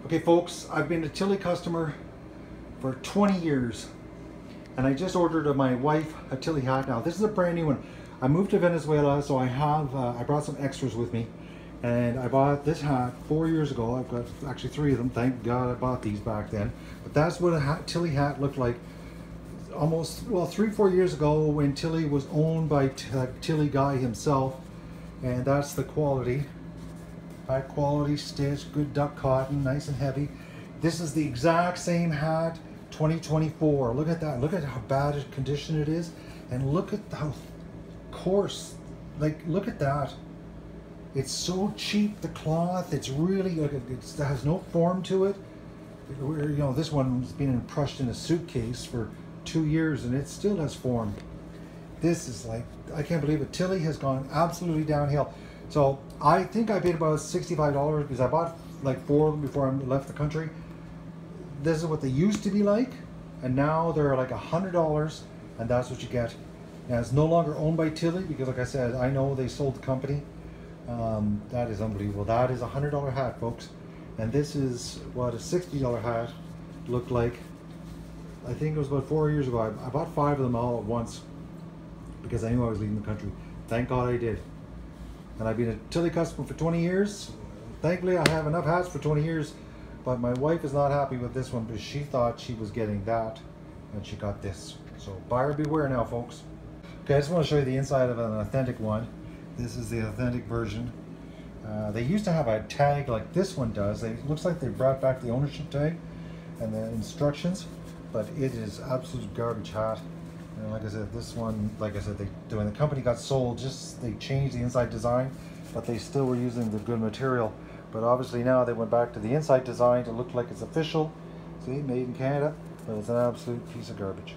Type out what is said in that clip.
Okay folks, I've been a Tilley customer for 20 years and I just ordered my wife a Tilley hat. Now this is a brand new one. I moved to Venezuela, so I brought some extras with me, and I bought this hat 4 years ago. I've got actually 3 of them, thank God I bought these back then. But that's what a Tilley hat looked like almost, well, 3-4 years ago, when Tilley was owned by Tilley guy himself. And that's the quality. High quality stitch, good duck cotton, nice and heavy. This is the exact same hat, 2024. Look at that. Look at how bad a condition it is, and look at how coarse. Like, look at that. It's so cheap. The cloth. It's really like it has no form to it. You know, this one's been crushed in a suitcase for 2 years, and it still has form. This is like, I can't believe it. Tilley has gone absolutely downhill. So I think I paid about $65 because I bought like 4 of them before I left the country. This is what they used to be like, and now they're like $100, and that's what you get. Now it's no longer owned by Tilley because, like I said, I know they sold the company. That is unbelievable. That is a $100 hat, folks, and this is what a $60 hat looked like. I think it was about 4 years ago. I bought 5 of them all at once because I knew I was leaving the country. Thank God I did. And I've been a Tilley customer for 20 years. Thankfully, I have enough hats for 20 years, but my wife is not happy with this one because she thought she was getting that, and she got this. So buyer beware now, folks. Okay, I just want to show you the inside of an authentic one. This is the authentic version. They used to have a tag like this one does. It looks like they brought back the ownership tag and the instructions, but it is absolute garbage hat. And like I said, this one, like I said, when the company got sold, they changed the inside design, but they still were using the good material. But obviously now they went back to the inside design to look like it's official. See, made in Canada, but it's an absolute piece of garbage.